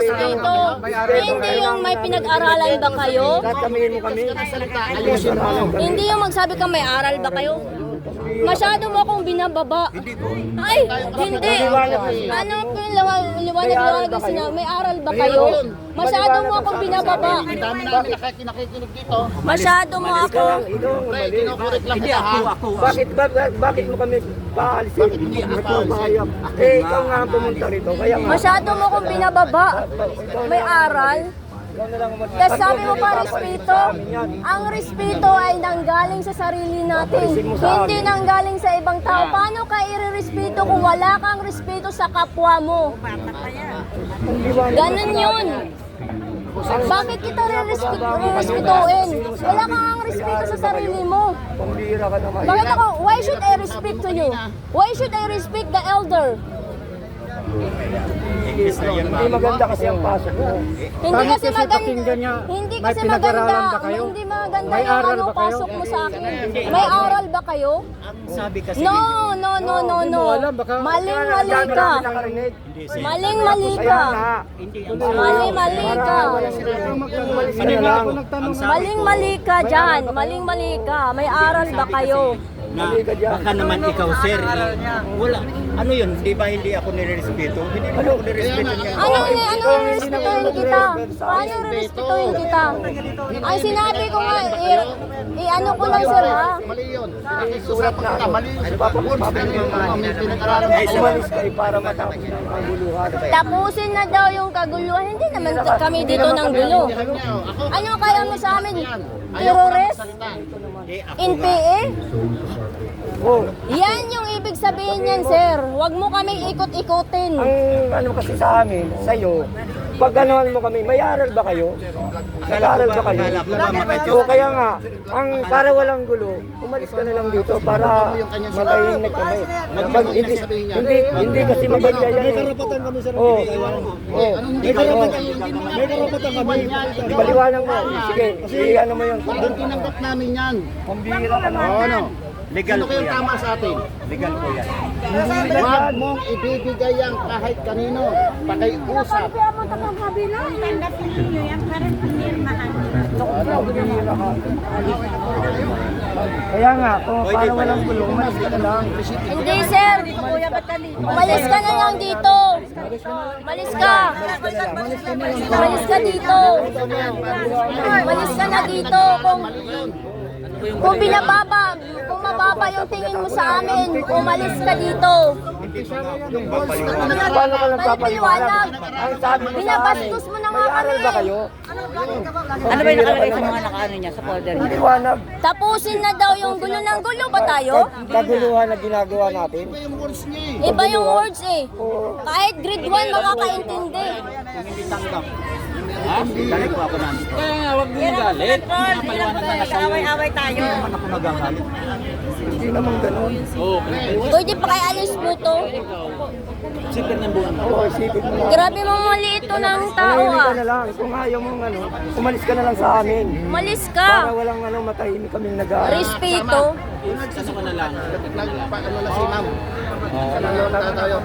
respeto. Hindi yung may pinag-aralan ba kayo? Tatamingin mo kami. Ayusin mo. Hindi yung magsabi ka may aral ba kayo? Masyado mo akong binababa. Ay, hindi. Ano po yung liwanag na sinabi? May aral ba kayo? Masyado mo akong binababa. Ang dami namin nakikinig dito. Masyado mo ako. Ikaw ang mali. Kinukurik lang kita ha. Bakit mo kami paalisin? Ikaw mahayap. Ikaw nga ang pumunta rito. Kaya nga. Masyado mo akong binababa. May aral. Kasi sabi mo pa respeto, ang respeto ay nanggaling sa sarili natin, hindi nanggaling sa ibang tao. Paano ka i-respeto kung wala kang respeto sa kapwa mo? Ganun yun. Bakit kita re-respetuin? Wala kang respeto sa sarili mo. Pambira ka naman. Bakit ako, why should I respect to you? Why should I respect the elder? Hindi maganda kasi ang pasok mo. Hindi kasi maganda. Hindi kasi maganda. Hindi maganda yung ano pasok mo sa akin. May aral ba kayo? Sabi kasi No. Maling-mali ka. Maling-mali ka. Mali-mali ka. Maling-mali ka dyan. Maling-mali ka. May aral ba kayo? na baka naman ikaw sir, wala, ano yun, di ba hindi ako nire-respeto? Hindi naman ako nire-respeto niya. Ano respetuhin kita? Paano respetuhin kita? Ang sinabi ko nga, ano ko lang sir ha? Mali yun. Sulat na ako. Mali yun. Umalis kayo para matapos ng kaguluhan. Tapusin na daw yung kaguluhan. Hindi naman kami dito ng gulo. Ano kaya mo sa amin? Terrorist? NPA? Oh, Yan yung ibig sabihin yan, sir. Huwag mo kaming ikot-ikutin. ang ano kasi sa amin, sa'yo, pag gano'n mo kami, may aral ba kayo? Nag-aaral ba kayo? O kaya nga, ang para walang gulo, umalis ka na lang dito para matahimik kami. Hindi kasi maganda yan. May karapatan kami sa May karapatan kami. Paliwanag mo. Sige, ano mo yun. Tinanggap namin yan. Pambira ka na. Ano? Legal Sino po kayong yan. tama sa atin? Legal po yan. Huwag mong ibibigay yan kahit kanino. Pakiusap. Kaya nga, kung para walang gulo, umalis ka na lang. Hindi, sir. Umalis ka na lang dito. Umalis ka. Umalis ka dito. Umalis ka na dito. Kung mababa yung tingin mo sa amin, umalis ka dito. Paano ka nagpapaliwanag? Ang sabi mo sa amin, Binabastos mo na nga may aral ba kami. kayo? Ano ba yung nakalagay sa mga nakaano niya sa folder niya? Paliwanag. Tapusin na daw yung gulo ng gulo ba tayo? Kaguluhan na ginagawa natin. Iba yung words eh. Kahit grade 1 makakaintindi. Ha? Galit po ako namin. Kaya nga, huwag din galit. Away-away tayo. Naman ako nagagalit. Hindi naman ganun. Pwede pa kaya alis mo to? Sipin ng buwan. Oo, isipin mo lang. Grabe mo maliit to ng tao Tumahimik ka ah. na lang. Kung ayaw mong ano, umalis ka na lang sa amin. Umalis Para ka. walang ano, matahimik kaming nag-aaral. Respeto. Ano ka na lang? Ano na si ma'am? Ano na tayo?